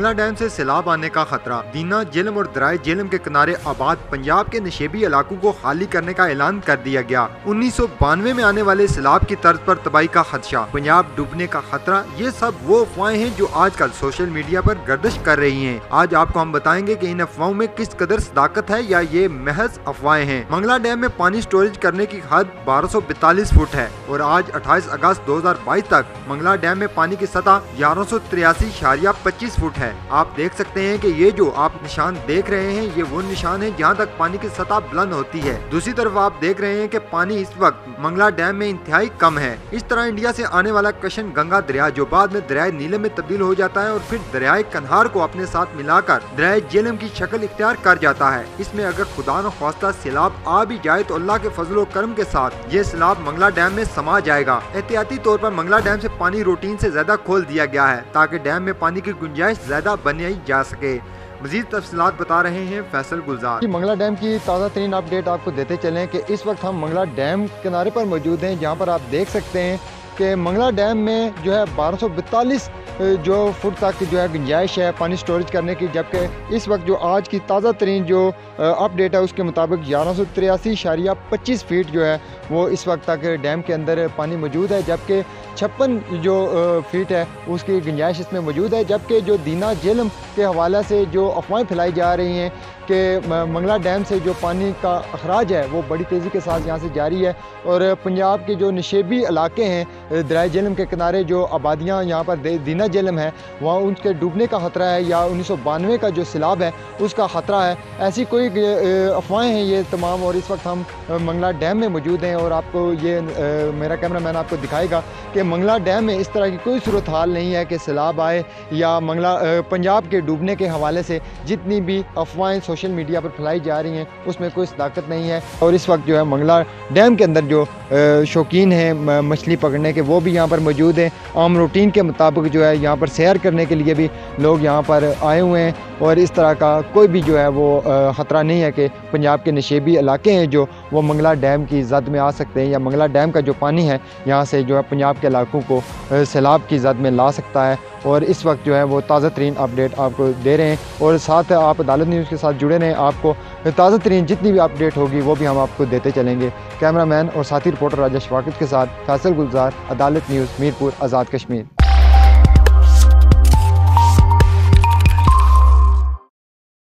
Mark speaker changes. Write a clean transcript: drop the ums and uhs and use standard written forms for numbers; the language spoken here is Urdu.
Speaker 1: منگلا ڈیم سے سیلاب آنے کا خطرہ۔ دینا جہلم اور درائے جہلم کے کنارے آباد پنجاب کے نشیبی علاقوں کو خالی کرنے کا اعلان کر دیا گیا۔ 1992 میں آنے والے سیلاب کی طرز پر تباہی کا خدشہ، پنجاب ڈوبنے کا خطرہ، یہ سب وہ افواہیں ہیں جو آج کل سوشل میڈیا پر گردش کر رہی ہیں۔ آج آپ کو ہم بتائیں گے کہ ان افواہوں میں کس قدر صداقت ہے یا یہ محض افواہیں ہیں۔ منگلا ڈیم میں پانی سٹوریج کرنے کی حد 1242 فٹ ہے اور آج 28 اگست 2022 تک منگلا ڈیم میں پانی کی سطح 1183.25 فٹ ہے۔ آپ دیکھ سکتے ہیں کہ یہ جو آپ نشان دیکھ رہے ہیں یہ وہ نشان ہے جہاں تک پانی کی سطح بلند ہوتی ہے۔ دوسری طرف آپ دیکھ رہے ہیں کہ پانی اس وقت منگلا ڈیم میں انتہائی کم ہے۔ اس طرح انڈیا سے آنے والا کشن گنگا دریا جو بعد میں دریائے نیلم میں تبدیل ہو جاتا ہے اور پھر دریائے کنہار کو اپنے ساتھ ملا کر دریائے جہلم کی شکل اختیار کر جاتا ہے۔ اس میں اگر خدا نخواستہ سیلاب آ بھی جائے تو اللہ کے فضل و کرم کے ساتھ یہ سیلاب منگلا ڈیم میں سما جائے گا۔ احتیاطی طور پر منگلا ڈیم سے پانی روٹین سے زیادہ کھول دیا گیا ہے تاکہ ڈیم میں پانی کی گنجائش زیادہ بنائی جا سکے۔ مزید تفصیلات بتا رہے ہیں فیصل گلزار۔
Speaker 2: منگلا ڈیم کی تازہ ترین اپڈیٹ آپ کو دیتے چلیں کہ اس وقت ہم منگلا ڈیم کنارے پر موجود ہیں، جہاں پر آپ دیکھ سکتے ہیں کہ منگلا ڈیم میں جو ہے 1242 جو فٹ تک جو ہے گنجائش ہے پانی سٹوریج کرنے کی، جبکہ اس وقت جو آج کی تازہ ترین جو اپڈیٹ ہے اس کے مطابق 1183.25 فٹ جو ہے وہ اس وقت تک ڈیم کے اندر پانی موجود ہے، جبکہ 56 جو فٹ ہے اس کی گنجائش اس میں موجود ہے۔ جبکہ جو دینا جہلم کے حوالے سے جو افواہیں پھیلائی جا رہی ہیں کہ منگلا ڈیم سے جو پانی کا اخراج ہے وہ بڑی تیزی کے ساتھ یہاں سے جاری ہے اور پنجاب کے جو نشیبی علاقے ہیں درائے جہلم کے کنارے جو آبادیاں یہاں پر دینا جہلم ہے وہاں ان کے ڈوبنے کا خطرہ ہے یا 1992 کا جو سیلاب ہے اس کا خطرہ ہے، ایسی کوئی افواہیں ہیں یہ تمام۔ اور اس وقت ہم منگلا ڈیم میں موجود ہیں اور آپ کو یہ میرا کیمرہ مین آپ کو دکھائے گا کہ منگلا ڈیم میں اس طرح کی کوئی صورتحال نہیں ہے کہ سیلاب آئے یا پنجاب کے ڈوبنے کے حوالے سے جتنی بھی افواہیں سوشل میڈیا پر پھیلائی جا رہی ہیں اس میں کوئی صداقت نہیں ہے۔ اور اس وقت جو ہے منگلا ڈیم کے اندر جو شوقین ہیں مچھلی پکڑنے کے وہ بھی یہاں پر موجود ہیں۔ عام روٹین کے مطابق جو ہے یہاں پر سیر کرنے کے لیے بھی لوگ یہاں پر آئے ہوئے ہیں اور اس طرح کا کوئی بھی جو ہے وہ خطرہ نہیں ہے کہ پنجاب کے نشیبی علاقے ہیں جو وہ منگلا ڈیم کی زد میں آ سکتے ہیں یا منگلا ڈیم کا جو پانی ہے یہاں سے جو ہے پنجاب کے علاقوں کو سیلاب کی زد میں لا سکتا ہے۔ اور اس وقت جو ہے وہ تازہ ترین اپڈیٹ آپ کو دے رہے ہیں اور ساتھ آپ عدالت نیوز کے ساتھ جڑے رہیں، آپ کو تازہ ترین جتنی بھی اپڈیٹ ہوگی وہ بھی ہم آپ کو دیتے چلیں گے۔ کیمرہ مین اور ساتھی رپورٹر راجہ شفاقت کے ساتھ فیصل گلزار، عدالت نیوز، میرپور، آزاد کشمیر۔